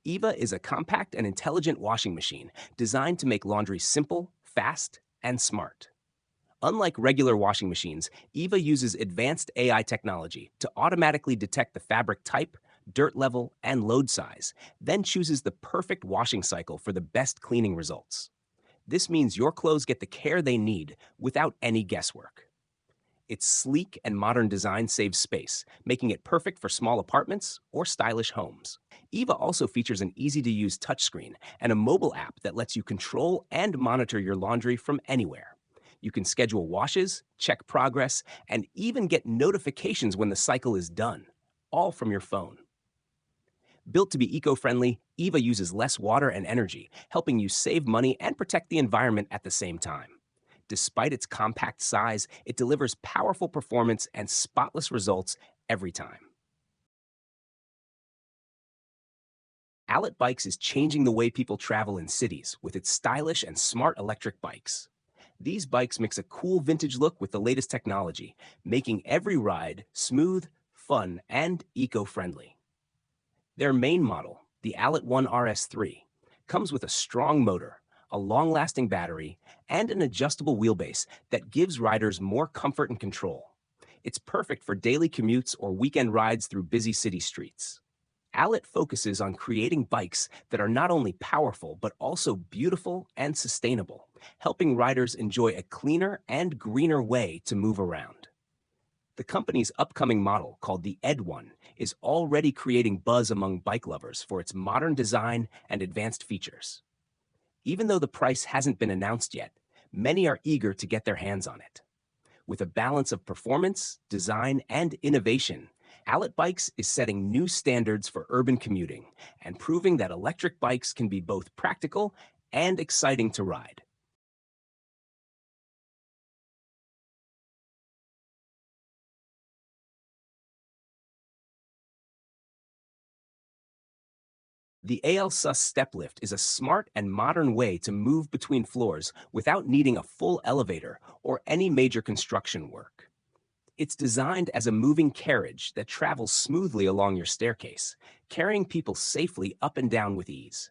Eva is a compact and intelligent washing machine designed to make laundry simple, fast, and smart. Unlike regular washing machines, Eva uses advanced AI technology to automatically detect the fabric type, dirt level, and load size, then chooses the perfect washing cycle for the best cleaning results. This means your clothes get the care they need without any guesswork. Its sleek and modern design saves space, making it perfect for small apartments or stylish homes. Eva also features an easy-to-use touchscreen and a mobile app that lets you control and monitor your laundry from anywhere. You can schedule washes, check progress, and even get notifications when the cycle is done, all from your phone. Built to be eco-friendly, Eva uses less water and energy, helping you save money and protect the environment at the same time. Despite its compact size, it delivers powerful performance and spotless results every time. Allet Bikes is changing the way people travel in cities with its stylish and smart electric bikes. These bikes mix a cool vintage look with the latest technology, making every ride smooth, fun, and eco-friendly. Their main model, the Allet 1 RS3, comes with a strong motor, a long-lasting battery, and an adjustable wheelbase that gives riders more comfort and control. It's perfect for daily commutes or weekend rides through busy city streets. Allet focuses on creating bikes that are not only powerful but also beautiful and sustainable, helping riders enjoy a cleaner and greener way to move around. The company's upcoming model, called the Ed 1, is already creating buzz among bike lovers for its modern design and advanced features. Even though the price hasn't been announced yet, many are eager to get their hands on it. With a balance of performance, design, and innovation, Allet Bikes is setting new standards for urban commuting and proving that electric bikes can be both practical and exciting to ride. The ALSUS step lift is a smart and modern way to move between floors without needing a full elevator or any major construction work. It's designed as a moving carriage that travels smoothly along your staircase, carrying people safely up and down with ease.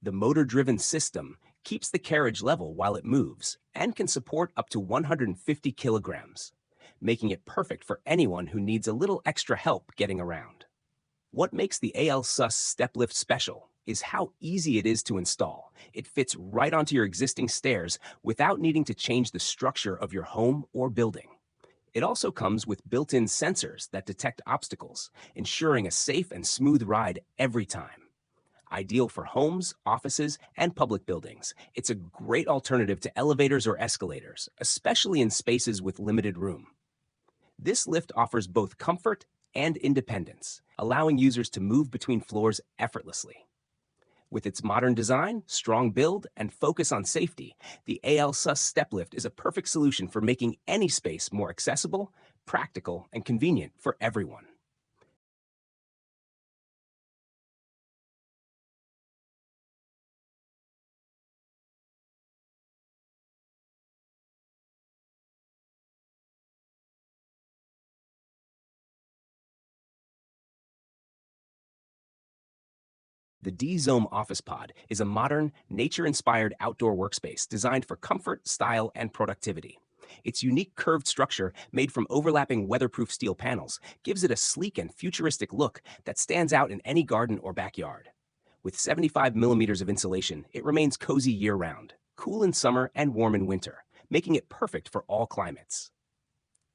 The motor-driven system keeps the carriage level while it moves and can support up to 150 kilograms, making it perfect for anyone who needs a little extra help getting around. What makes the ALSUS step lift special is how easy it is to install. It fits right onto your existing stairs without needing to change the structure of your home or building. It also comes with built-in sensors that detect obstacles, ensuring a safe and smooth ride every time. Ideal for homes, offices, and public buildings, it's a great alternative to elevators or escalators, especially in spaces with limited room. This lift offers both comfort and independence, allowing users to move between floors effortlessly. With its modern design, strong build, and focus on safety, the ALSUS step lift is a perfect solution for making any space more accessible, practical, and convenient for everyone. The D-Zome Office Pod is a modern, nature-inspired outdoor workspace designed for comfort, style, and productivity. Its unique curved structure, made from overlapping weatherproof steel panels, gives it a sleek and futuristic look that stands out in any garden or backyard. With 75 millimeters of insulation, it remains cozy year-round, cool in summer and warm in winter, making it perfect for all climates.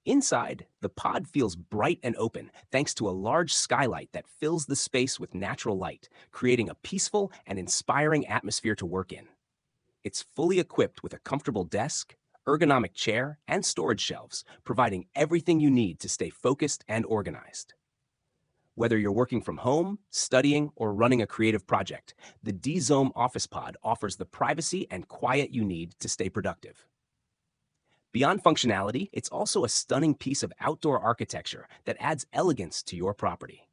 Inside, the pod feels bright and open thanks to a large skylight that fills the space with natural light, creating a peaceful and inspiring atmosphere to work in. It's fully equipped with a comfortable desk, ergonomic chair, and storage shelves, providing everything you need to stay focused and organized. Whether you're working from home, studying, or running a creative project, the D-Zome Office Pod offers the privacy and quiet you need to stay productive. Beyond functionality, it's also a stunning piece of outdoor architecture that adds elegance to your property.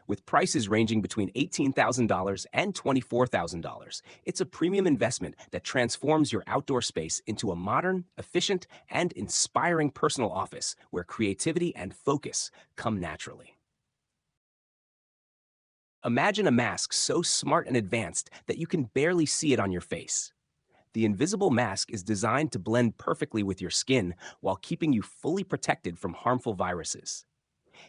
With prices ranging between $18,000 and $24,000, it's a premium investment that transforms your outdoor space into a modern, efficient, and inspiring personal office where creativity and focus come naturally. Imagine a mask so smart and advanced that you can barely see it on your face. The invisible mask is designed to blend perfectly with your skin while keeping you fully protected from harmful viruses.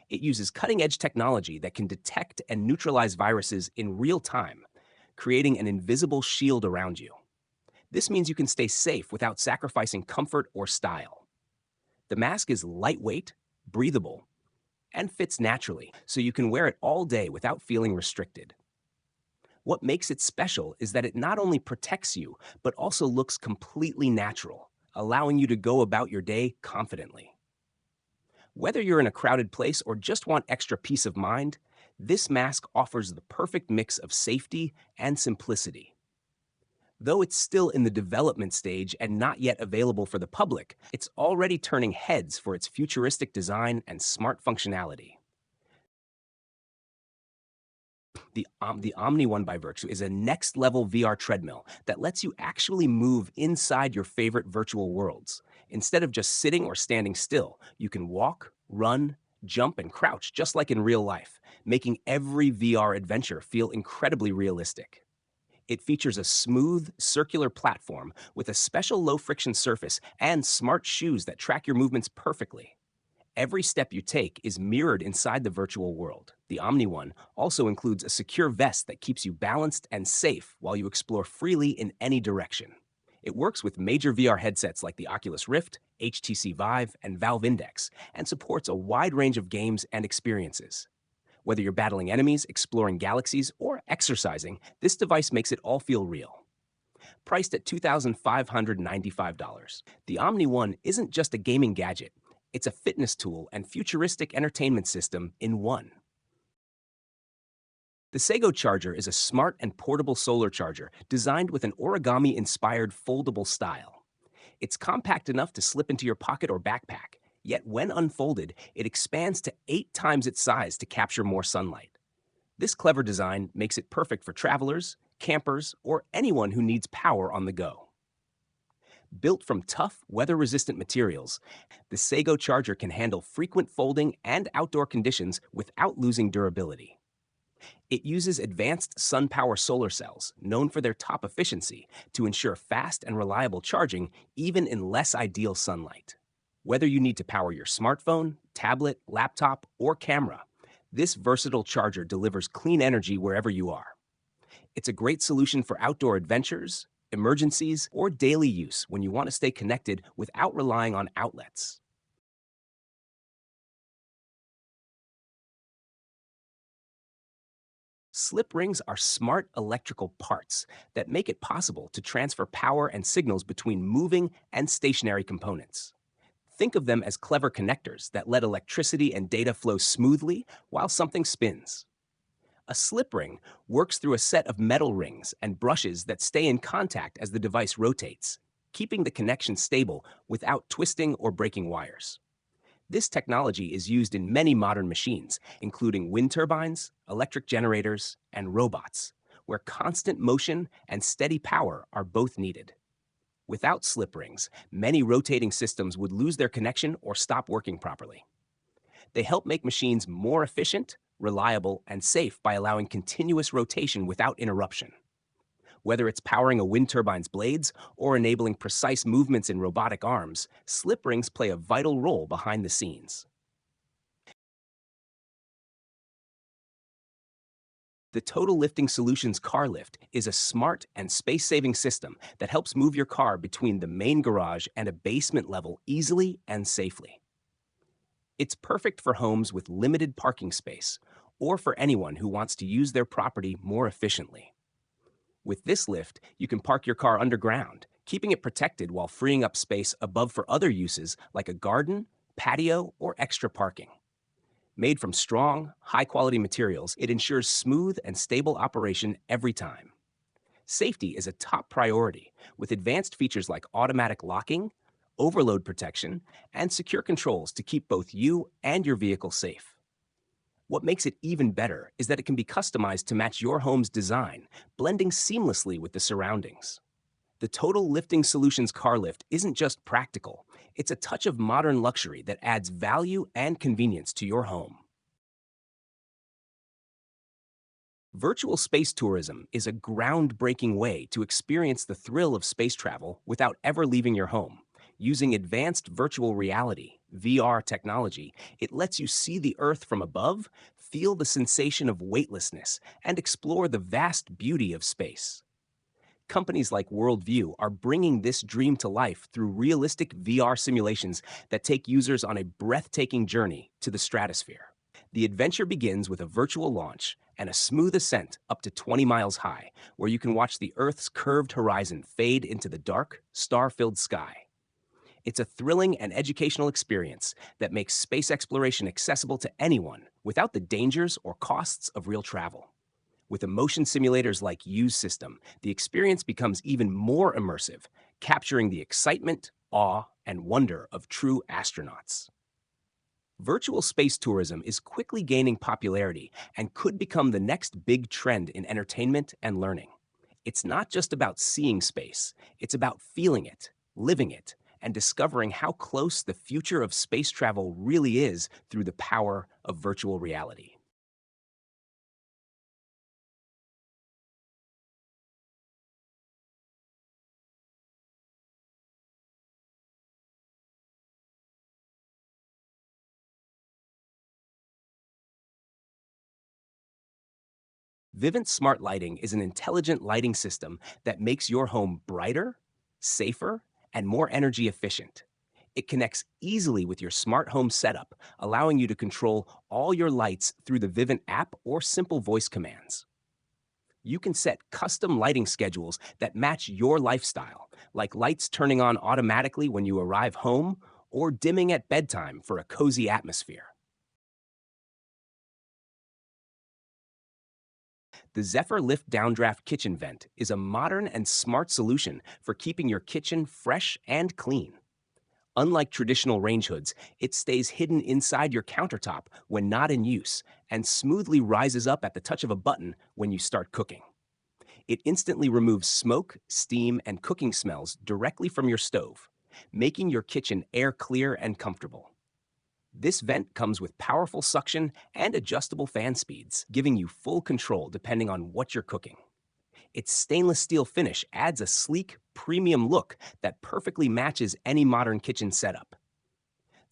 It uses cutting edge technology that can detect and neutralize viruses in real time, creating an invisible shield around you. This means you can stay safe without sacrificing comfort or style. The mask is lightweight, breathable, and fits naturally, so you can wear it all day without feeling restricted. What makes it special is that it not only protects you, but also looks completely natural, allowing you to go about your day confidently. Whether you're in a crowded place or just want extra peace of mind, this mask offers the perfect mix of safety and simplicity. Though it's still in the development stage and not yet available for the public, it's already turning heads for its futuristic design and smart functionality. The Omni One by Virtue is a next level VR treadmill that lets you actually move inside your favorite virtual worlds. Instead of just sitting or standing still, you can walk, run, jump, and crouch just like in real life, making every VR adventure feel incredibly realistic. It features a smooth, circular platform with a special low friction surface and smart shoes that track your movements perfectly. Every step you take is mirrored inside the virtual world. The Omni One also includes a secure vest that keeps you balanced and safe while you explore freely in any direction. It works with major VR headsets like the Oculus Rift, HTC Vive, and Valve Index, and supports a wide range of games and experiences. Whether you're battling enemies, exploring galaxies, or exercising, this device makes it all feel real. Priced at $2,595, the Omni One isn't just a gaming gadget, it's a fitness tool and futuristic entertainment system in one. The Sego Charger is a smart and portable solar charger designed with an origami-inspired foldable style. It's compact enough to slip into your pocket or backpack, yet when unfolded, it expands to 8 times its size to capture more sunlight. This clever design makes it perfect for travelers, campers, or anyone who needs power on the go. Built from tough, weather-resistant materials, the Sego Charger can handle frequent folding and outdoor conditions without losing durability. It uses advanced sun power solar cells, known for their top efficiency, to ensure fast and reliable charging even in less ideal sunlight. Whether you need to power your smartphone, tablet, laptop, or camera, this versatile charger delivers clean energy wherever you are. It's a great solution for outdoor adventures, emergencies, or daily use when you want to stay connected without relying on outlets. Slip rings are smart electrical parts that make it possible to transfer power and signals between moving and stationary components. Think of them as clever connectors that let electricity and data flow smoothly while something spins. A slip ring works through a set of metal rings and brushes that stay in contact as the device rotates, keeping the connection stable without twisting or breaking wires. This technology is used in many modern machines, including wind turbines, electric generators, and robots, where constant motion and steady power are both needed. Without slip rings, many rotating systems would lose their connection or stop working properly. They help make machines more efficient, reliable, and safe by allowing continuous rotation without interruption. Whether it's powering a wind turbine's blades or enabling precise movements in robotic arms, slip rings play a vital role behind the scenes. The Total Lifting Solutions Car Lift is a smart and space-saving system that helps move your car between the main garage and a basement level easily and safely. It's perfect for homes with limited parking space or for anyone who wants to use their property more efficiently. With this lift, you can park your car underground, keeping it protected while freeing up space above for other uses like a garden, patio, or extra parking. Made from strong, high-quality materials, it ensures smooth and stable operation every time. Safety is a top priority, with advanced features like automatic locking, overload protection, and secure controls to keep both you and your vehicle safe. What makes it even better is that it can be customized to match your home's design, blending seamlessly with the surroundings. The Total Lifting Solutions car lift isn't just practical, it's a touch of modern luxury that adds value and convenience to your home. Virtual space tourism is a groundbreaking way to experience the thrill of space travel without ever leaving your home. Using advanced virtual reality, VR technology, it lets you see the Earth from above, feel the sensation of weightlessness, and explore the vast beauty of space. Companies like Worldview are bringing this dream to life through realistic VR simulations that take users on a breathtaking journey to the stratosphere. The adventure begins with a virtual launch and a smooth ascent up to 20 miles high, where you can watch the Earth's curved horizon fade into the dark, star-filled sky. It's a thrilling and educational experience that makes space exploration accessible to anyone without the dangers or costs of real travel. With emotion simulators like Use System, the experience becomes even more immersive, capturing the excitement, awe, and wonder of true astronauts. Virtual space tourism is quickly gaining popularity and could become the next big trend in entertainment and learning. It's not just about seeing space, it's about feeling it, living it, and discovering how close the future of space travel really is through the power of virtual reality. Vivint Smart Lighting is an intelligent lighting system that makes your home brighter, safer, and more energy efficient. It connects easily with your smart home setup, allowing you to control all your lights through the Vivint app or simple voice commands. You can set custom lighting schedules that match your lifestyle, like lights turning on automatically when you arrive home or dimming at bedtime for a cozy atmosphere. The Zephyr Lift Downdraft Kitchen Vent is a modern and smart solution for keeping your kitchen fresh and clean. Unlike traditional range hoods, it stays hidden inside your countertop when not in use and smoothly rises up at the touch of a button when you start cooking. It instantly removes smoke, steam, and cooking smells directly from your stove, making your kitchen air clear and comfortable. This vent comes with powerful suction and adjustable fan speeds, giving you full control depending on what you're cooking. Its stainless steel finish adds a sleek, premium look that perfectly matches any modern kitchen setup.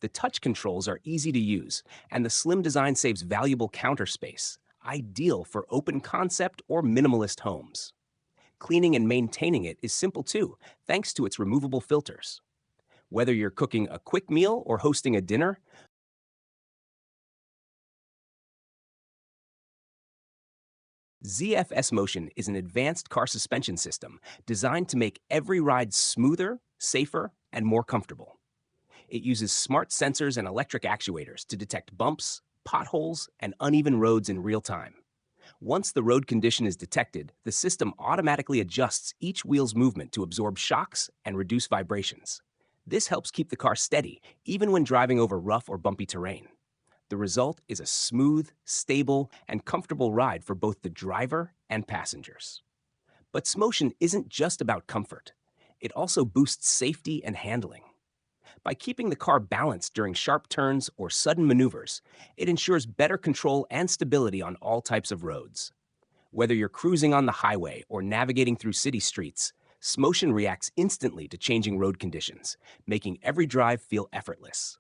The touch controls are easy to use, and the slim design saves valuable counter space, ideal for open concept or minimalist homes. Cleaning and maintaining it is simple too, thanks to its removable filters. Whether you're cooking a quick meal or hosting a dinner, ZFS Motion is an advanced car suspension system designed to make every ride smoother, safer, and more comfortable. It uses smart sensors and electric actuators to detect bumps, potholes, and uneven roads in real time. Once the road condition is detected, the system automatically adjusts each wheel's movement to absorb shocks and reduce vibrations. This helps keep the car steady, even when driving over rough or bumpy terrain. The result is a smooth, stable, and comfortable ride for both the driver and passengers. But Smotion isn't just about comfort. It also boosts safety and handling. By keeping the car balanced during sharp turns or sudden maneuvers, it ensures better control and stability on all types of roads. Whether you're cruising on the highway or navigating through city streets, Smotion reacts instantly to changing road conditions, making every drive feel effortless.